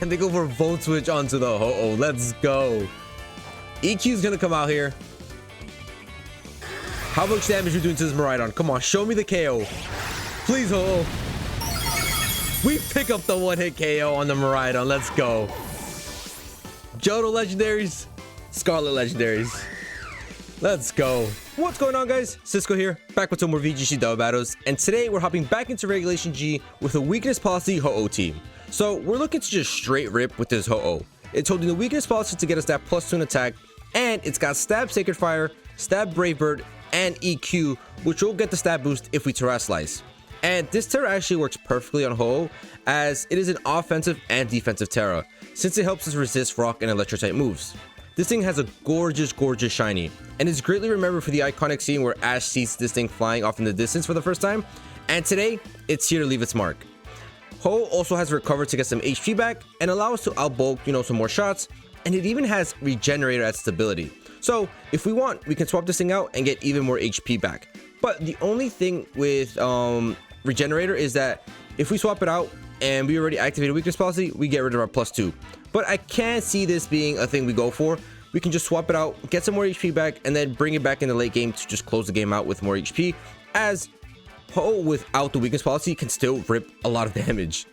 And they go for Volt Switch onto the Ho-Oh. Let's go. EQ's gonna come out here. How much damage are you doing to this Miraidon? Come on, show me the KO. Please, Ho-Oh. We pick up the one-hit KO on the Miraidon. Let's go. Johto legendaries, Scarlet legendaries. Let's go. What's going on, guys? Cisco here, back with some more VGC double battles, and today we're hopping back into Regulation G with a weakness policy Ho-Oh team. So we're looking to just straight rip with this Ho-Oh. It's holding the weakness policy to get us that +2 in attack, and it's got Stab Sacred Fire, Stab Brave Bird, and EQ, which will get the stab boost if we Terra Slice. And this Terra actually works perfectly on Ho-Oh, as it is an offensive and defensive Terra, since it helps us resist rock and electric type moves. This thing has a gorgeous shiny, and is greatly remembered for the iconic scene where Ash sees this thing flying off in the distance for the first time, and today it's here to leave its mark. Ho also has Recover to get some HP back and allow us to outbulk, some more shots, and it even has Regenerator as stability. So if we want, we can swap this thing out and get even more HP back. But the only thing with Regenerator is that if we swap it out and we already activated weakness policy, we get rid of our +2. But I can't see this being a thing we go for. We can just swap it out, get some more HP back, and then bring it back in the late game to just close the game out with more HP, as Ho without the weakness policy can still rip a lot of damage.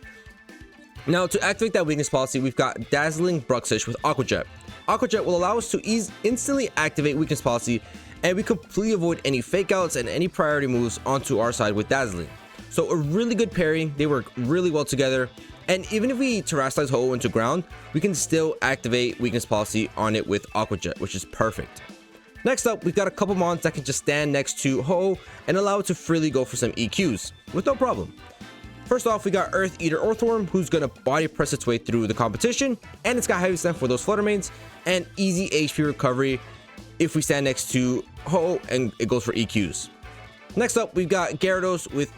Now, to activate that weakness policy, we've got Dazzling Bruxish with Aqua Jet. Aqua Jet will allow us to instantly activate weakness policy, and we completely avoid any fake outs and any priority moves onto our side with Dazzling. So a really good pairing. They work really well together, and even if we Terrasilize Ho into ground, we can still activate weakness policy on it with Aqua Jet, which is perfect. Next up, we've got a couple mons that can just stand next to Ho and allow it to freely go for some EQs with no problem. First off, we got Earth Eater Earthworm, who's gonna body press its way through the competition, and it's got heavy slam for those Flutter Mains and easy HP recovery if we stand next to Ho, and it goes for EQs. Next up, we've got Gyarados with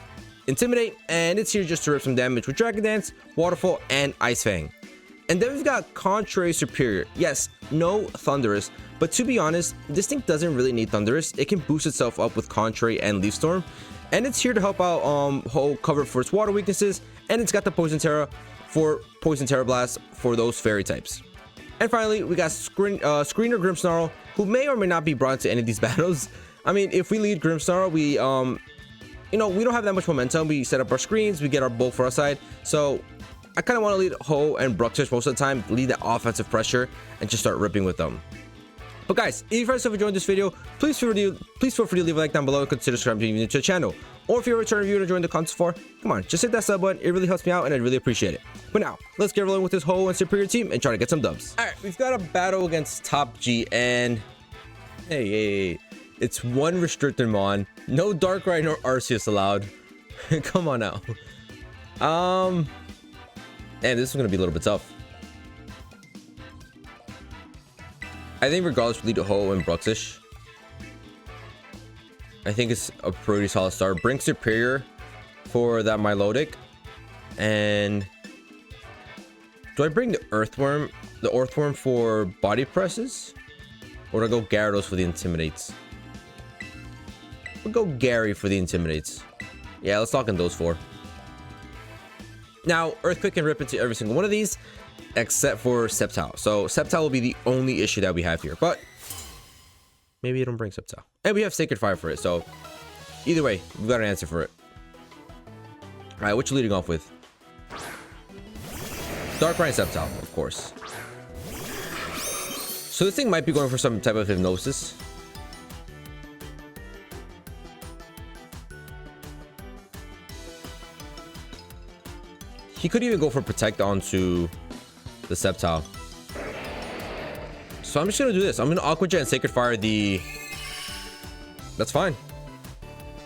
Intimidate, and it's here just to rip some damage with Dragon Dance, Waterfall, and Ice Fang. And then we've got Contrary Serperior. Yes, no Thunderous, but to be honest, this thing doesn't really need Thunderous. It can boost itself up with Contrary and Leaf Storm, and it's here to help out Ho cover for its water weaknesses, and it's got the Poison Terra for Poison Terra Blast for those fairy types. And finally, we got Screener Grimmsnarl, who may or may not be brought to any of these battles. I mean, if we lead Grimmsnarl, we we don't have that much momentum. We set up our screens, we get our bulk for our side. So I kind of want to lead Ho and Bruxish most of the time, lead that offensive pressure, and just start ripping with them. But guys, if you guys have enjoyed this video, please feel free to leave a like down below and consider subscribing to the channel. Or if you're a return viewer and enjoying the content so far, come on, just hit that sub button. It really helps me out, and I'd really appreciate it. But now, let's get rolling with this Ho and Serperior team and try to get some dubs. All right, we've got a battle against Top G, and hey, it's one restricted mon. No Darkrai nor Arceus allowed. Come on now. And this is gonna be a little bit tough. I think regardless, we lead to Ho and Bruxish. I think it's a pretty solid start. Bring Serperior for that Milotic. And do I bring the Earthworm for body presses? Or do I go Gyarados for the Intimidates? We'll go Gary for the Intimidates. Yeah, let's talk on those four. Now, Earthquake can rip into every single one of these, except for Sceptile. So Sceptile will be the only issue that we have here. But maybe you don't bring Sceptile. And we have Sacred Fire for it. So either way, we've got an answer for it. All right, what you leading off with? Darkrai and Sceptile, of course. So this thing might be going for some type of Hypnosis. He could even go for Protect onto the Sceptile. So I'm just gonna do this. I'm gonna Aqua Jet and Sacred Fire the... That's fine.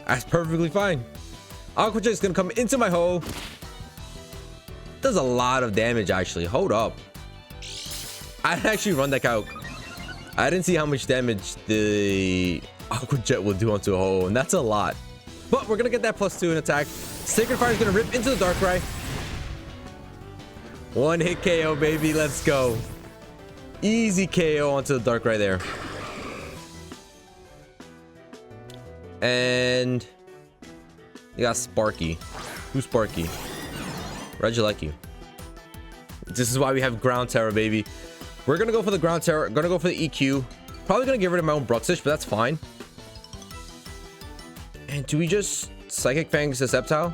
That's perfectly fine. Aqua Jet is gonna come into my Ho. Does a lot of damage, actually. Hold up. I'd actually run that out. I didn't see how much damage the Aqua Jet will do onto a Ho, and that's a lot. But we're gonna get that +2 in attack. Sacred Fire is gonna rip into the Darkrai. One hit KO, baby. Let's go. Easy KO onto the Darkrai there. And you got Sparky. Who's Sparky? Regieleki. This is why we have Ground Terror, baby. We're gonna go for the Ground Terror. Gonna go for the EQ. Probably gonna get rid of my own Bruxish, but that's fine. And do we just Psychic Fangs the Sceptile?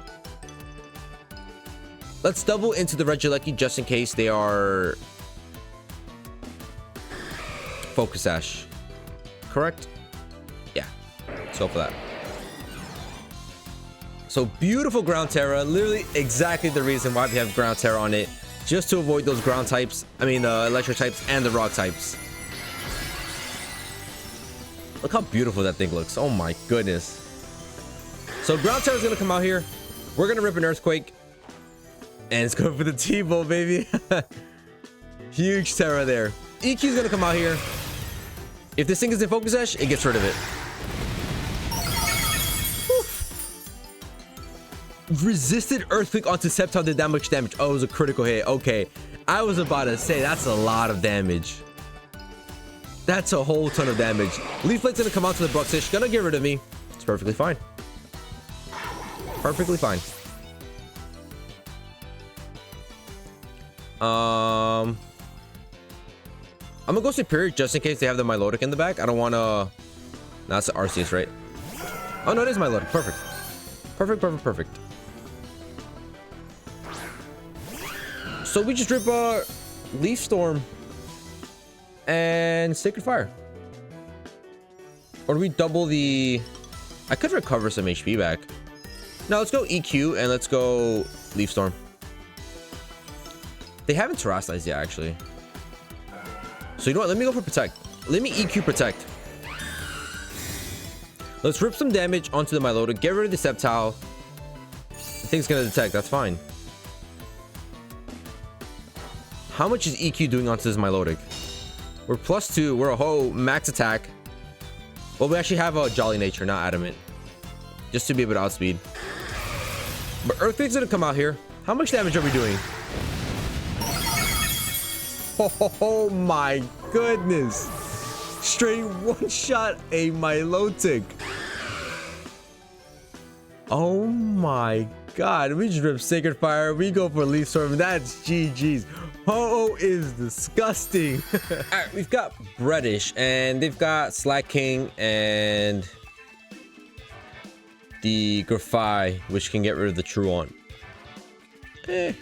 Let's double into the Regieleki just in case they are Focus Sash. Correct? Yeah. Let's go for that. So beautiful Ground Terror. Literally exactly the reason why we have Ground Terror on it. Just to avoid those ground types. I mean the electric types and the rock types. Look how beautiful that thing looks. Oh my goodness. So Ground Terror is going to come out here. We're going to rip an Earthquake. And it's going for the T-Bolt, baby. Huge Terror there. EQ is going to come out here. If this thing is in Focus Sash, it gets rid of it. Resisted Earthquake onto Sceptile did that much damage. Oh, it was a critical hit. Okay. I was about to say that's a lot of damage. That's a whole ton of damage. Leaf Blade's gonna come out to the Bruxish. Gonna get rid of me. It's perfectly fine. Perfectly fine. I'm gonna go Serperior just in case they have the Milotic in the back. I don't wanna... That's the Arceus, right? Oh no, it is Milotic. Perfect. Perfect, perfect, perfect. So we just rip Leaf Storm and Sacred Fire. Or do we double the... I could recover some HP back. No, let's go EQ and let's go Leaf Storm. They haven't terrestrialized yet, actually. So you know what? Let me go for Protect. Let me EQ Protect. Let's rip some damage onto the Milotic. Get rid of the Sceptile. The thing's gonna detect. That's fine. How much is EQ doing onto this Milotic? We're +2. We're a whole max attack. Well, we actually have a Jolly Nature, not Adamant. Just to be able to outspeed. But Earthquake's gonna come out here. How much damage are we doing? Oh my goodness. Straight one-shot a Milotic. Oh my god. We just rip Sacred Fire. We go for Leaf Storm. That's GG's. Ho-Oh is disgusting. Alright, we've got Bredish, and they've got Slack King and the Grafai, which can get rid of the Truant. Kind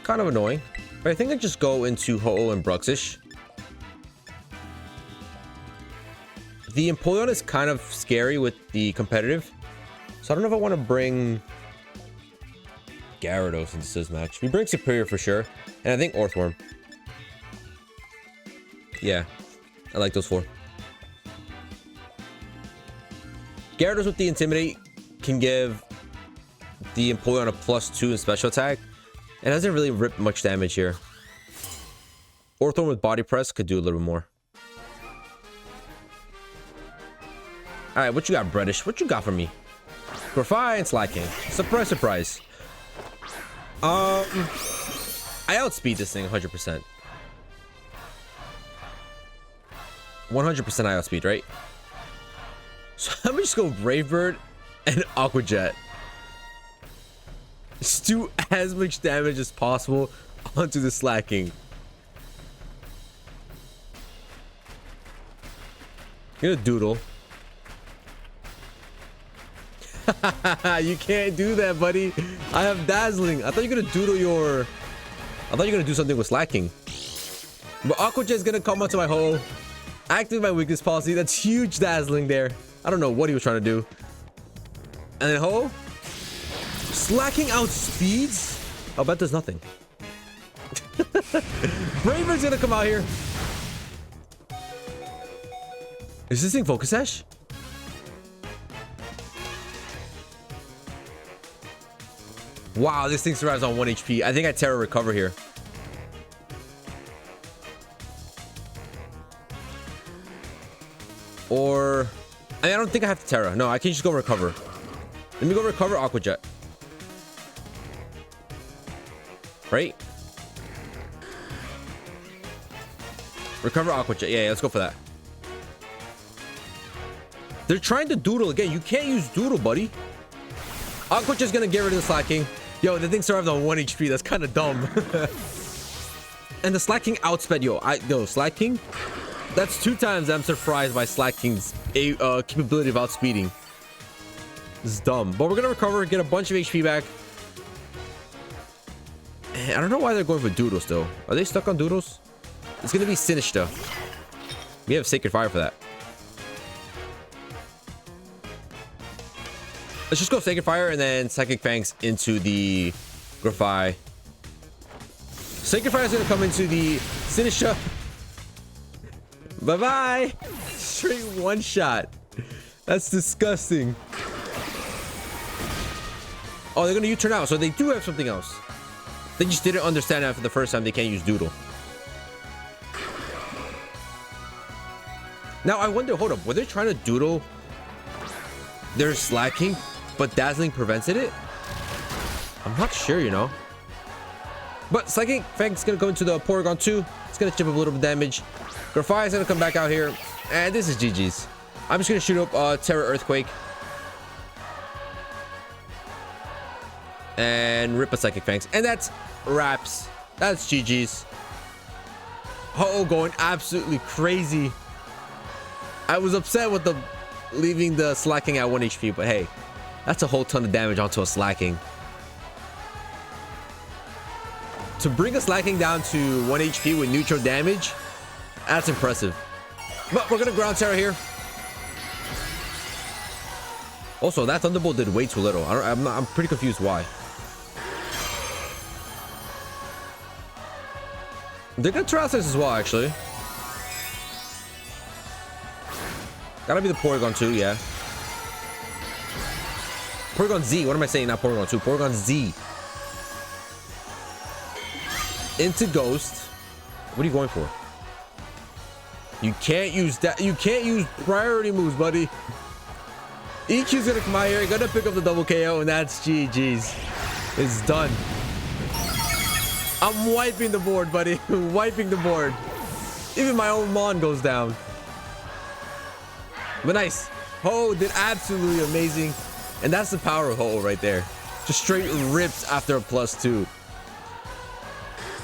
of annoying. But I think I just go into Ho-Oh and Bruxish. The Empoleon is kind of scary with the competitive. So I don't know if I want to bring Gyarados into this match. We bring Serperior for sure. And I think Earthworm. Yeah. I like those four. Gyarados with the Intimidate can give the Empoleon a +2 in special attack. It hasn't really ripped much damage here. Earthworm with Body Press could do a little bit more. Alright, what you got, Bredish? What you got for me? Grafai and Slacking. Surprise, surprise. I outspeed this thing 100%. 100% I outspeed, right? So I'm just go Brave Bird and Aqua Jet. Just do as much damage as possible onto the Slacking. You're gonna doodle. You can't do that, buddy. I have Dazzling. I thought you were gonna doodle your... I thought you were gonna do something with Slacking. But Aqua Jet is gonna come onto my hole. Activate my weakness policy. That's huge Dazzling there. I don't know what he was trying to do. And then Ho. Slacking outspeeds? I'll bet there's nothing. Braver's gonna come out here. Is this thing Focus Sash? Wow, this thing survives on 1 HP. I think I Terra Recover here. Or... I don't think I have to Terra. No, I can just go Recover. Let me go Recover Aqua Jet. Right? Recover Aqua Jet. Yeah, let's go for that. They're trying to doodle again. You can't use doodle, buddy. Aqua Jet's gonna get rid of the Slacking. Yo, the thing survived on 1 HP. That's kind of dumb. And the Slaking outsped. Yo, Slaking. That's 2 times I'm surprised by Slaking's capability of outspeeding. This is dumb. But we're gonna recover, get a bunch of HP back. And I don't know why they're going for Doodles though. Are they stuck on Doodles? It's gonna be Sinister. We have Sacred Fire for that. Let's just go Sacred Fire and then Psychic Fangs into the Grafai. Sacred Fire is gonna come into the Sinister. Bye-bye. Straight one shot. That's disgusting. Oh, they're gonna U-turn out, so they do have something else. They just didn't understand after the first time they can't use Doodle. Now I wonder, hold up, were they trying to Doodle their Slaking, but Dazzling prevented it? I'm not sure, you know. But Psychic Fang's gonna go into the Porygon 2. It's gonna chip up a little bit of damage. Grafai is gonna come back out here, and this is GG's. I'm just gonna shoot up Terra Earthquake and rip a Psychic Fangs, and that's wraps. That's GG's. Oh, going absolutely crazy. I was upset with the leaving the Slaking at 1 HP, but hey, that's a whole ton of damage onto a Slaking. To bring a Slaking down to 1 HP with neutral damage, that's impressive. But we're gonna ground Terra here. Also, that Thunderbolt did way too little. I'm pretty confused why. They're gonna try this as well, actually. Gotta be the Porygon 2, yeah. Porygon Z. What am I saying? Not Porygon 2. Porygon Z. Into Ghost. What are you going for? You can't use that. You can't use priority moves, buddy. EQ's gonna come out here. Gonna pick up the double KO, and that's GG's. It's done. I'm wiping the board, buddy. Wiping the board. Even my own Mon goes down. But nice. Ho did absolutely amazing. And that's the power of Ho right there. Just straight rips after a +2.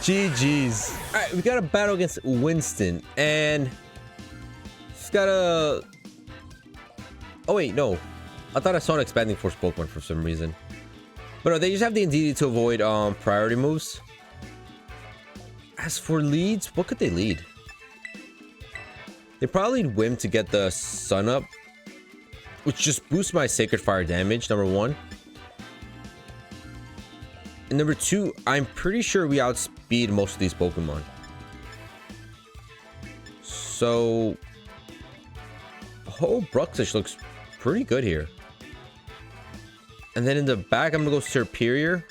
GG's. All right, we got a battle against Winston. And he's got a... Oh, wait, no. I thought I saw an Expanding Force Pokemon for some reason. But no, they just have the Indeedee to avoid priority moves. As for leads, what could they lead? They probably need Whim to get the Sun up, which just boosts my Sacred Fire damage, number 1. And number 2, I'm pretty sure we outspeed most of these Pokemon. So, whole Bruxish looks pretty good here. And then in the back, I'm gonna go Serperior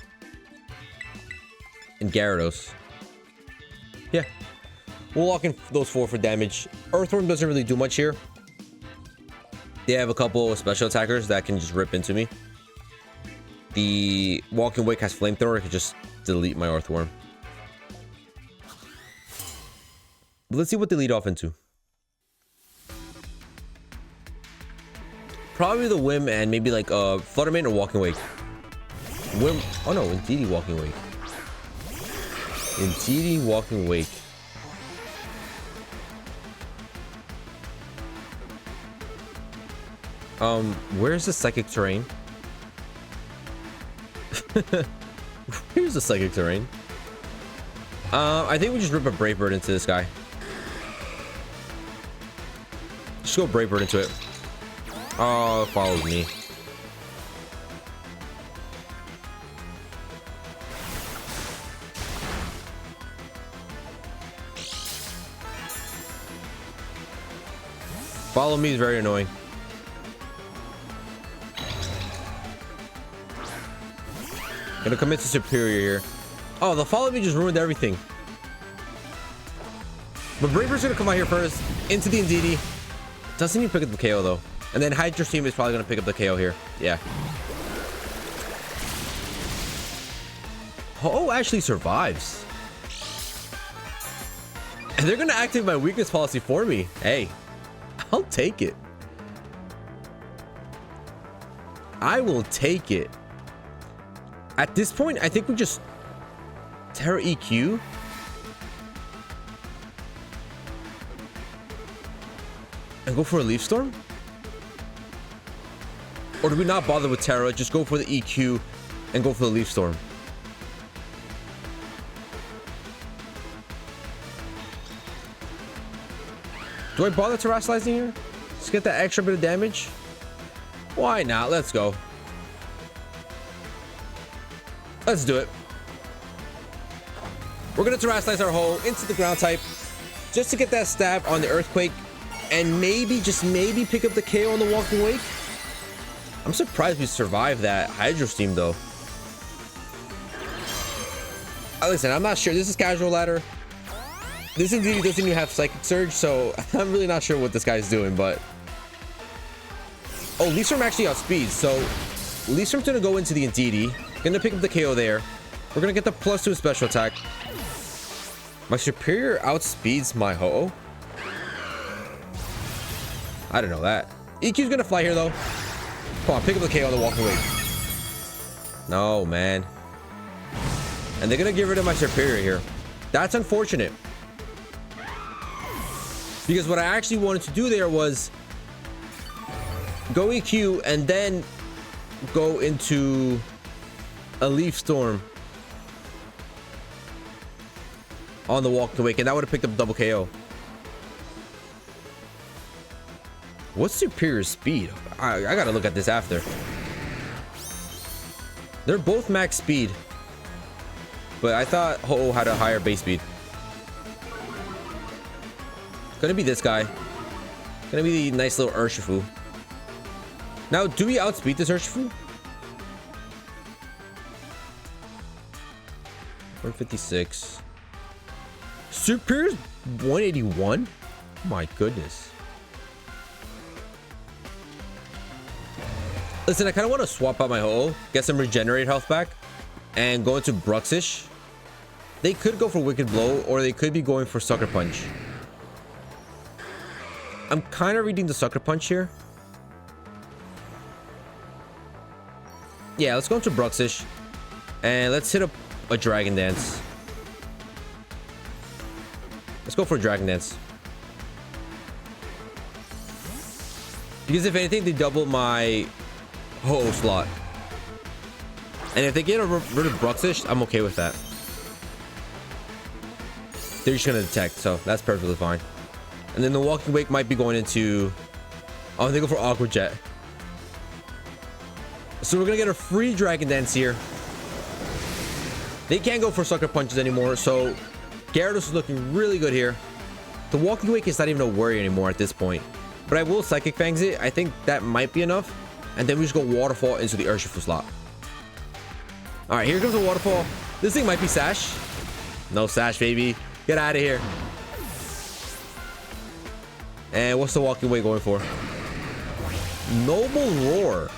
and Gyarados. Yeah, we'll lock in those 4 for damage. Earthworm doesn't really do much here. They have a couple of special attackers that can just rip into me. The Walking Wake has Flamethrower. I can just delete my Earthworm. But let's see what they lead off into. Probably the Whim and maybe like Fluttermane or Walking Wake. Whim. Oh no, Indeedee Walking Wake. Indeedee Walking Wake. Where's the Psychic Terrain? Here's the Psychic Terrain. I think we just rip a Brave Bird into this guy. Just go Brave Bird into it. Oh, it follows me. Follow me is very annoying. Gonna commit to Serperior here. Oh, the follow me just ruined everything. But Braver's gonna come out here first into the Indeedee. Doesn't even pick up the KO though. And then Hydro Steam is probably gonna pick up the KO here. Yeah. Ho actually survives. And they're gonna activate my weakness policy for me. Hey, I'll take it. I will take it. At this point, I think we just Terra EQ. And go for a Leaf Storm? Or do we not bother with Terra, just go for the EQ and go for the Leaf Storm? Do I bother terrestrializing here? Let's get that extra bit of damage. Why not? Let's go. Let's do it. We're gonna terrestrialize our hole into the ground type just to get that stab on the Earthquake and maybe, just maybe, pick up the KO on the Walking Wake. I'm surprised we survived that Hydro Steam though. Listen, I'm not sure. This is casual ladder. This indeed doesn't even have Psychic Surge, so I'm really not sure what this guy's doing, but... Oh, Leaf Storm actually outspeeds, so Leaf Storm's gonna go into the Indeedee. Gonna pick up the KO there. We're gonna get the +2 special attack. My Serperior outspeeds my Ho-Oh. I don't know that. EQ's gonna fly here though. Come on, pick up the KO on the Walking Wake. No, man. And they're gonna get rid of my Serperior here. That's unfortunate. Because what I actually wanted to do there was go EQ and then go into a Leaf Storm on the Walking Wake, and that would have picked up double KO. What's Superior speed? I gotta look at this after. They're both max speed, but I thought Ho-Oh had a higher base speed. Gonna be this guy. Gonna be the nice little Urshifu. Now, do we outspeed this Urshifu? 156. Superior's 181? My goodness. Listen, I kind of want to swap out my Ho-Oh, get some regenerate health back, and go into Bruxish. They could go for Wicked Blow, or they could be going for Sucker Punch. I'm kind of reading the Sucker Punch here. Yeah, let's go into Bruxish, and let's hit a Dragon Dance. Let's go for a Dragon Dance. Because if anything, they double my Ho-Oh slot. And if they get rid of Bruxish, I'm okay with that. They're just going to detect, so that's perfectly fine. And then the Walking Wake might be going into... Oh, they go for Aqua Jet. So we're going to get a free Dragon Dance here. They can't go for Sucker Punches anymore, so Gyarados is looking really good here. The Walking Wake is not even a worry anymore at this point. But I will Psychic Fangs it. I think that might be enough. And then we just go Waterfall into the Urshifu slot. Alright, here comes the Waterfall. This thing might be Sash. No Sash, baby. Get out of here. And what's the Walking Wake going for? Noble Roar.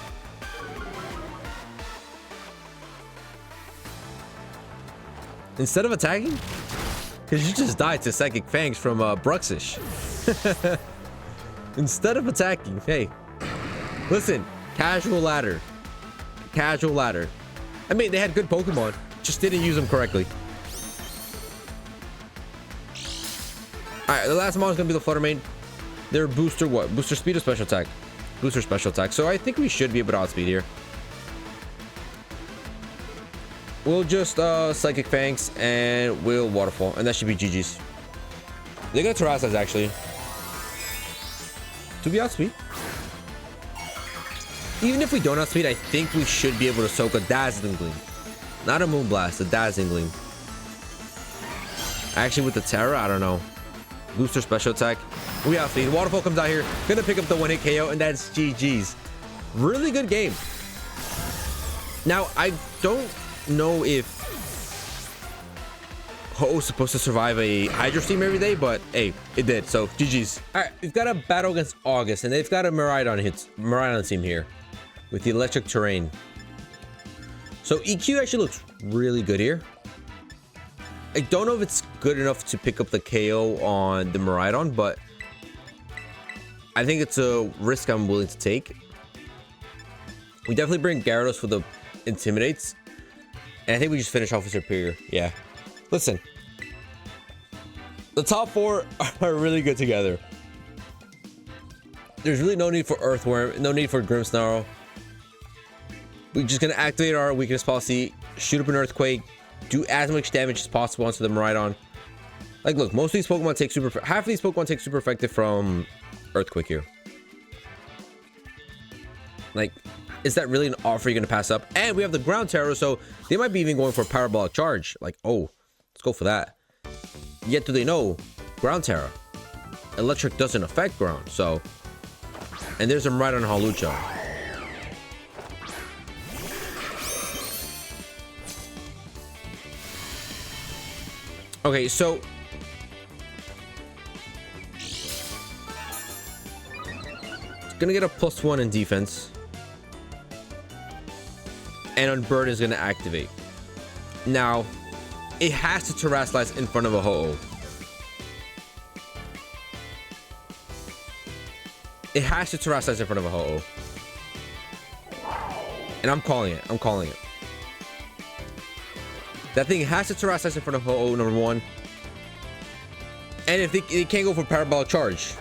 Instead of attacking? Because you just died to Psychic Fangs from Bruxish. Instead of attacking, hey. Listen, casual ladder. Casual ladder. I mean, they had good Pokemon. Just didn't use them correctly. Alright, the last model is going to be the Fluttermane. Their booster what? Booster speed or special attack? Booster special attack. So I think we should be able to outspeed here. We'll just Psychic Fangs and we'll Waterfall. And that should be GG's. They're going to Terrasilize actually. Do we outspeed? Even if we don't outspeed, I think we should be able to soak a Dazzling Gleam. Not a Moonblast, a Dazzling Gleam. Actually, with the Terra, I don't know. Booster special attack. We outspeed. Waterfall comes out here. Gonna pick up the one-hit KO, and that's GG's. Really good game. Now, I don't know if Ho-Oh's supposed to survive a Hydro Steam every day, but hey, it did. So GG's. All right, we've got a battle against August, and they've got a Miraidon team here with the electric terrain. So EQ actually looks really good here. I don't know if it's good enough to pick up the KO on the Miraidon, but I think it's a risk I'm willing to take. We definitely bring Gyarados for the Intimidates. And I think we just finish off with Serperior. Yeah. Listen. The top 4 are really good together. There's really no need for Earthworm, no need for Grimmsnarl. We're just gonna activate our weakness policy, shoot up an Earthquake, do as much damage as possible onto the Miraidon. Like, look, most of these Pokemon take half of these Pokemon take super effective from Earthquake here. Like, is that really an offer you're gonna pass up? And we have the Ground Terror, so they might be even going for a Parabolic Charge. Like, oh, let's go for that. Yet do they know Ground Terror? Electric doesn't affect ground, so. And there's a Miraidon Hawlucha. Okay, so it's gonna get a +1 in defense. And Unburden is gonna activate. Now, it has to Terrasilize in front of a Ho-Oh. It has to Terrasilize in front of a Ho-Oh. And I'm calling it. I'm calling it. That thing has to Terrasilize in front of Ho-Oh, number 1. And if they can't go for Parabolic Charge.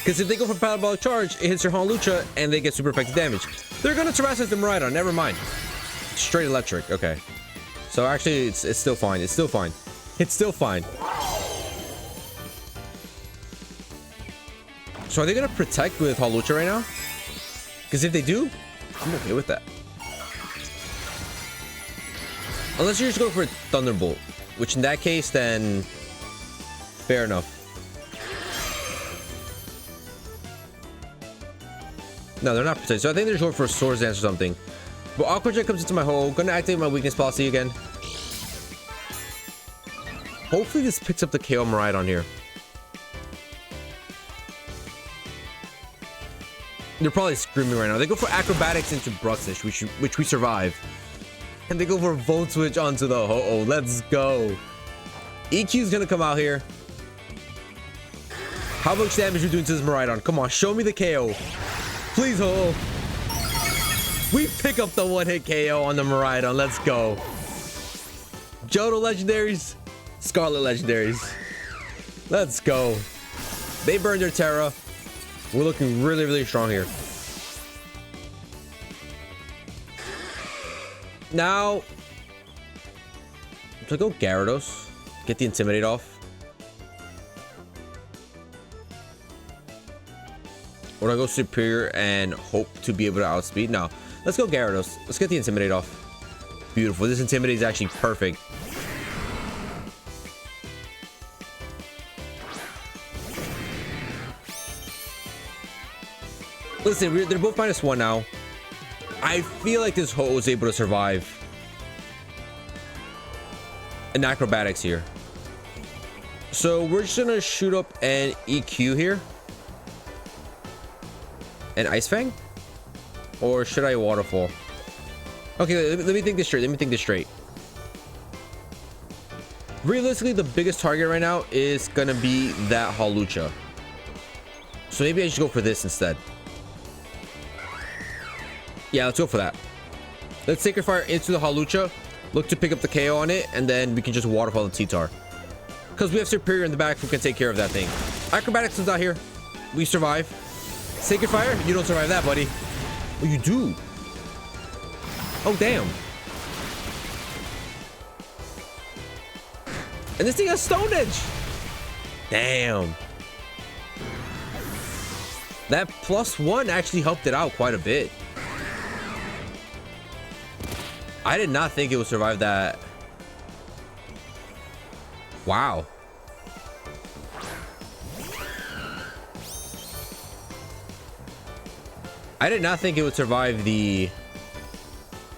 Because if they go for Parabolic Charge, it hits your Hawlucha and they get super effective damage. They're going to Terrasilize the Miraidon, never mind. Straight electric, okay. So actually, it's still fine. It's still fine. It's still fine. So are they going to protect with Hawlucha right now? Because if they do, I'm okay with that. Unless you're just going for Thunderbolt, which in that case, then fair enough. No, they're not protected. So I think they're just going for a Swords Dance or something. But Aqua Jet comes into my hole. Gonna activate my weakness policy again. Hopefully this picks up the KO Miraidon here. They're probably screaming right now. They go for Acrobatics into Bruxish, which we survive. And they go for Volt Switch onto the Ho-Oh. Let's go. EQ's gonna come out here. How much damage are we doing to this Miraidon? Come on, show me the KO. Please, Ho-Oh. We pick up the one-hit KO on the Miraidon. Let's go. Johto legendaries, Scarlet legendaries. Let's go. They burned their Terra. We're looking really, really strong here. Now, should I go Gyarados? Get the Intimidate off. Or do I go Serperior and hope to be able to outspeed? No. Let's go Gyarados. Let's get the Intimidate off. Beautiful. This Intimidate is actually perfect. Listen, they're both -1 now. I feel like this Ho-Oh is able to survive an Acrobatics here. So we're just gonna shoot up an EQ here. An Ice Fang? Or should I Waterfall? Okay, let me think this straight. Let me think this straight. Realistically, the biggest target right now is gonna be that Hawlucha. So maybe I should go for this instead. Yeah, let's go for that. Let's Sacred Fire into the Hawlucha. Look to pick up the KO on it, and then we can just Waterfall the T-Tar. Because we have Serperior in the back who can take care of that thing. Acrobatics is out here. We survive. Sacred Fire? You don't survive that, buddy. Oh, you do. Oh, damn. And this thing has Stone Edge. Damn. That +1 actually helped it out quite a bit. I did not think it would survive that. Wow. I did not think it would survive the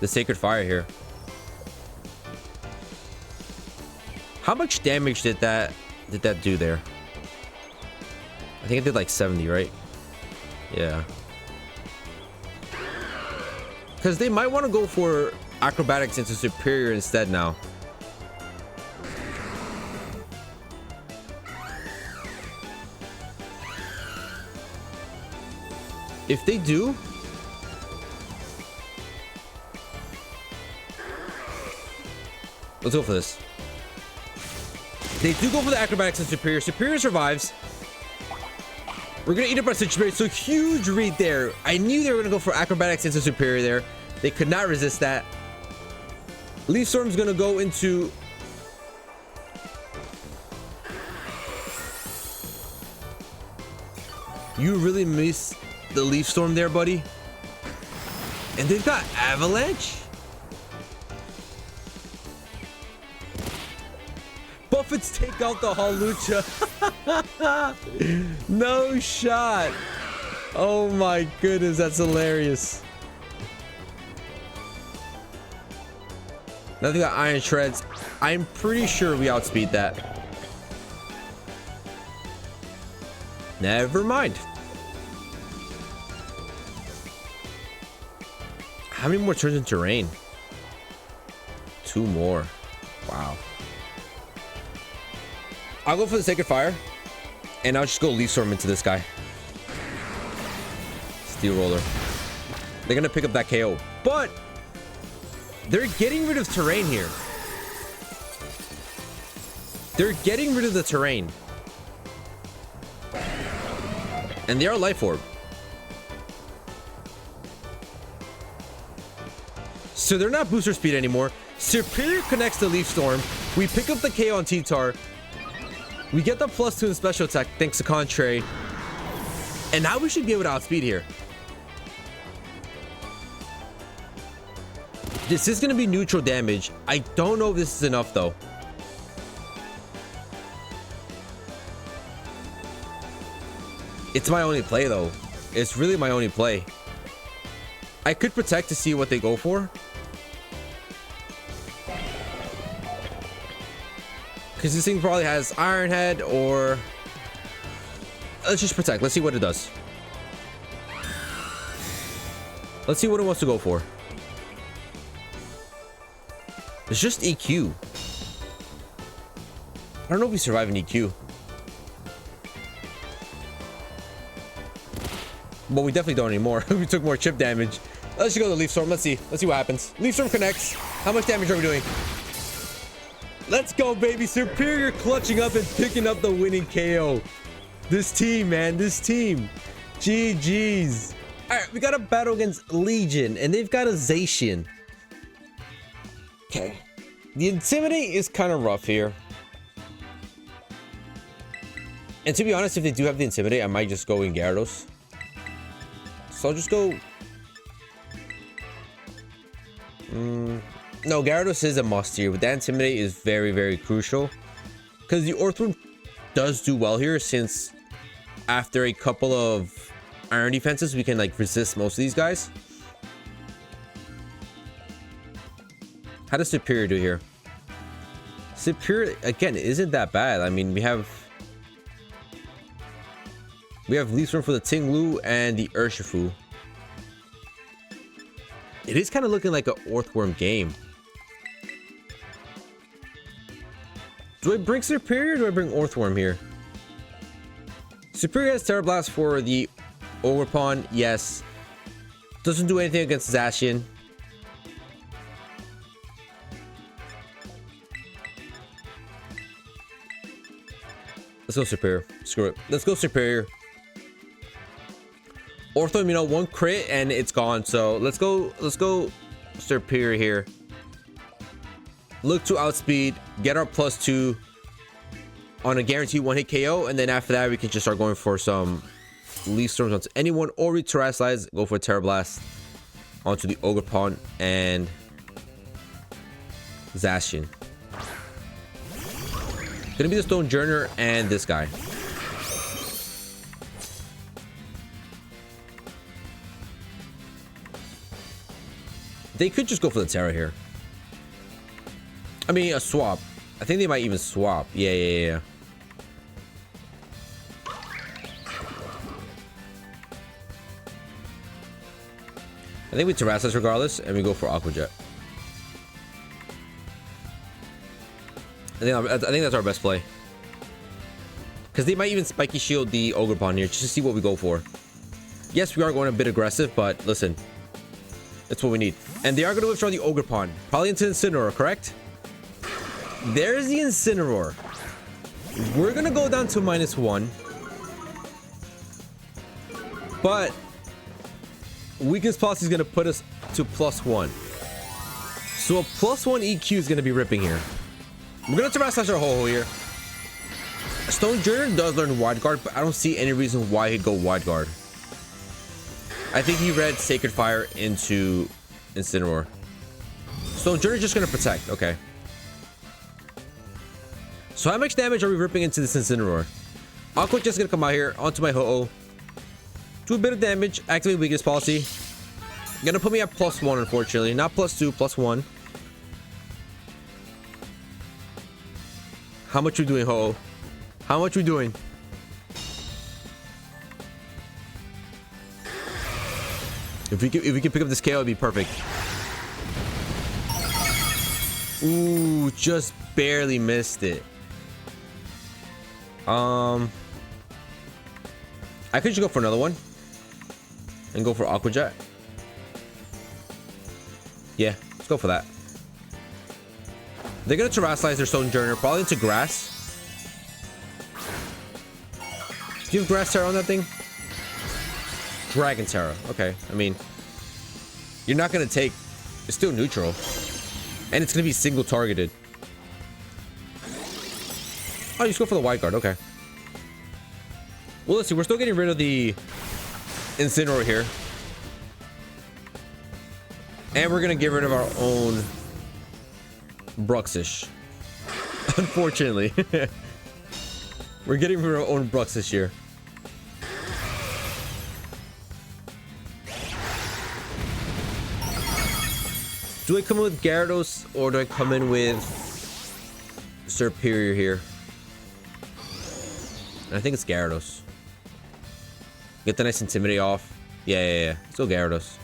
Sacred Fire here. How much damage did that do there? I think it did like 70, right? Yeah. Because they might want to go for Acrobatics into Serperior instead now. If they do, Let's go for this. They do go for the acrobatics and Serperior. Serperior survives. We're gonna eat up our Serperior. So huge read there. I knew they were gonna go for acrobatics into Serperior there. They could not resist that. Leaf Storm's gonna go into... You really missed the Leaf Storm there, buddy. And they've got Avalanche? Buffets take out the Hawlucha. No shot. Oh my goodness, that's hilarious. Now they got Iron Shreds. I'm pretty sure we outspeed that. Never mind. How many more turns into rain? 2 more. Wow. I'll go for the Sacred Fire. And I'll just go Leaf Storm into this guy. Steel Roller. They're gonna pick up that KO. But they're getting rid of terrain here. They're getting rid of the terrain. And they are Life Orb. So they're not booster speed anymore. Serperior connects to Leaf Storm. We pick up the KO on T-Tar. We get the +2 in special attack thanks to Contrary. And now we should be able to outspeed here. This is going to be neutral damage. I don't know if this is enough though. It's my only play though. It's really my only play. I could protect to see what they go for. Because this thing probably has Iron Head or... Let's just protect. Let's see what it does. Let's see what it wants to go for. It's just EQ. I don't know if we survive an EQ. But we definitely don't anymore. We took more chip damage. Let's just go to Leaf Storm. Let's see. Let's see what happens. Leaf Storm connects. How much damage are we doing? Let's go, baby. Serperior clutching up and picking up the winning KO. This team, man. This team. GG's. All right, we got a battle against Legion, and they've got a Zacian. Okay. The Intimidate is kind of rough here. And to be honest, if they do have the Intimidate, I might just go in Gyarados. So I'll just go... No, Gyarados is a must here, but that Intimidate is very, very crucial. Because the Orthworm does do well here, since after a couple of Iron defenses, we can like resist most of these guys. How does Serperior do here? Serperior, again, isn't that bad. I mean, we have Leaf Storm for the Tinglu and the Urshifu. It is kind of looking like an Orthworm game. Do I bring Serperior or do I bring Orthworm here? Serperior has Terra Blast for the Ogerpon, yes. Doesn't do anything against Zacian. Let's go Serperior. Screw it. Let's go Serperior. Orthworm, you know, 1 crit and it's gone. So let's go Serperior here. Look to outspeed, get our +2 on a guaranteed 1-hit KO, and then after that we can just start going for some Leaf Storms onto anyone, or we Terrasilize, go for a Terra Blast onto the Ogerpon and Zacian. Gonna be the Stone Journer and this guy. They could just go for the Terra here. I mean, a swap. I think they might even swap. Yeah. I think we Terrasilize regardless, and we go for Aqua Jet. I think that's our best play. Because they might even Spiky Shield the Ogerpon here, just to see what we go for. Yes, we are going a bit aggressive, but listen. That's what we need. And they are going to withdraw the Ogerpon. Probably into Incineroar, correct? There's the Incineroar. We're gonna go down to -1. But weakness policy is gonna put us to +1. So a +1 EQ is gonna be ripping here. We're gonna terrace slash our Ho-Oh here. Stone Journey does learn Wide Guard, but I don't see any reason why he'd go Wide Guard. I think he read Sacred Fire into Incineroar. Stone Journey just gonna protect. Okay. So how much damage are we ripping into this Incineroar? Aqua just gonna come out here onto my Ho-Oh. Do a bit of damage. Activate weakness policy. Gonna put me at +1, unfortunately. Not +2, +1. How much we doing, Ho-Oh? How much we doing? If we can pick up this KO, it'd be perfect. Ooh, just barely missed it. I could just go for another one and go for Aqua Jet. Yeah, let's go for that. They're gonna terrestrialize their Stone Journey, probably into grass. Do you have grass Terra on that thing? Dragon Terra. Okay, I mean, you're not gonna take. It's still neutral, and it's gonna be single targeted. Oh, you just go for the Wide Guard. Okay. Well, let's see. We're still getting rid of the Incineroar here, and we're gonna get rid of our own Bruxish. Unfortunately, we're getting rid of our own Bruxish here. Do I come in with Gyarados or do I come in with Serperior here? I think it's Gyarados. Get the nice Intimidate off. Yeah. Still Gyarados.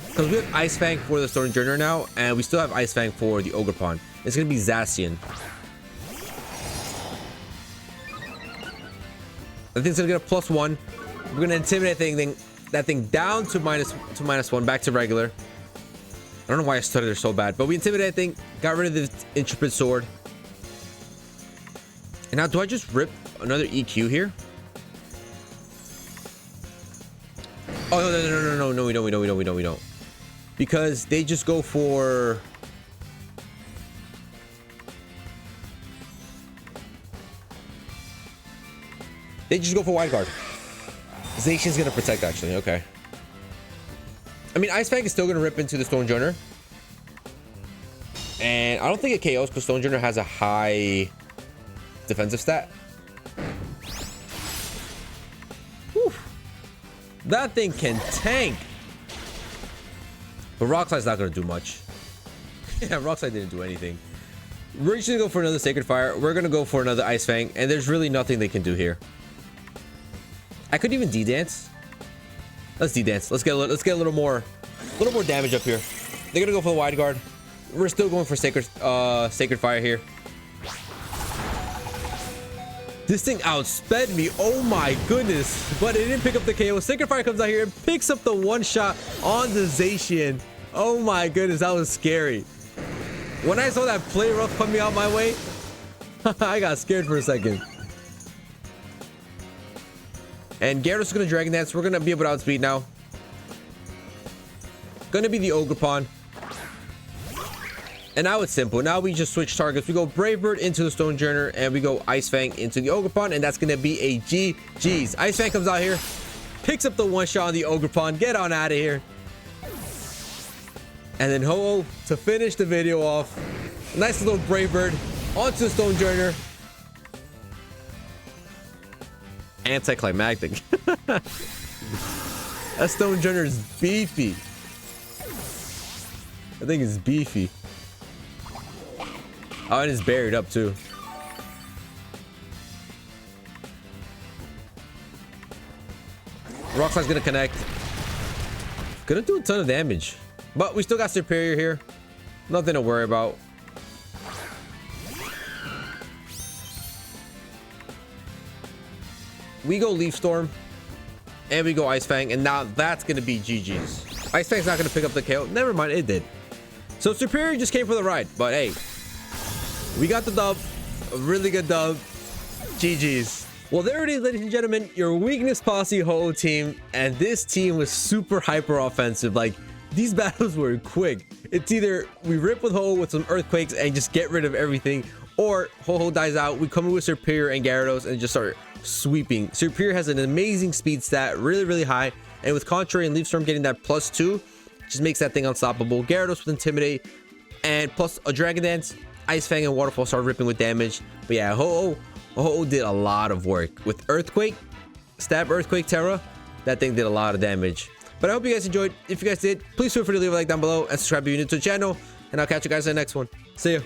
Because we have Ice Fang for the Stone Journey now, and we still have Ice Fang for the Ogerpon. It's going to be Zacian. I think it's going to get a +1. We're going to Intimidate that thing down to -1, back to regular. I don't know why I stuttered there so bad, but we Intimidate that thing, got rid of the Intrepid Sword. And now, do I just rip another EQ here? Oh, no, we don't. Because they just go for... They just go for Wide Guard. Zacian's gonna protect, actually. Okay. I mean, Ice Fang is still gonna rip into the Stone Journey. And I don't think it KOs because Stone Journey has a high defensive stat. Whew. That thing can tank. But Rock Slide's not gonna do much. Yeah, Rock Slide didn't do anything. We're just gonna go for another Sacred Fire. We're gonna go for another Ice Fang, and there's really nothing they can do here. I could even D-Dance. Let's D-Dance. Let's get a little more damage up here. They're gonna go for the Wide Guard. We're still going for Sacred Fire here. This thing outsped me. Oh my goodness. But it didn't pick up the KO. Sacred Fire comes out here and picks up the one shot on the Zacian. Oh my goodness, that was scary. When I saw that play rough coming out my way, I got scared for a second. And Gyarados is going to Dragon Dance. We're going to be able to outspeed now. Going to be the Ogerpon. And now it's simple. Now we just switch targets. We go Brave Bird into the Stone Journey, and we go Ice Fang into the Ogerpon, and that's going to be a GG's. Ice Fang comes out here, picks up the one shot on the Ogerpon. Get on out of here. And then Ho-Oh to finish the video off. Nice little Brave Bird onto the Stone Journey. Anticlimactic. That Stone Journey is beefy. I think it's beefy. Oh, and it's buried up too. Rock Slide's gonna connect. Gonna do a ton of damage. But we still got Serperior here. Nothing to worry about. We go Leaf Storm. And we go Ice Fang. And now that's gonna be GG's. Ice Fang's not gonna pick up the KO. Never mind, it did. So Serperior just came for the ride. But hey, We got the dub. A really good dub. GG's. Well, there it is, ladies and gentlemen, your weakness posse Ho-Oh team. And this team was super hyper offensive. Like, these battles were quick. It's either we rip with Ho-Oh with some earthquakes and just get rid of everything, or Ho-Oh dies out. We come in with Serperior and Gyarados and just start sweeping. Serperior has an amazing speed stat, really high. And with Contrary and Leaf Storm getting that +2, just makes that thing unstoppable. Gyarados with Intimidate and plus a Dragon Dance, Ice Fang and Waterfall start ripping with damage. But yeah, Ho-Oh did a lot of work with Earthquake, Stab, Earthquake, Terra. That thing did a lot of damage. But I hope you guys enjoyed. If you guys did, please feel free to leave a like down below and subscribe if you're new to the channel. And I'll catch you guys in the next one. See ya.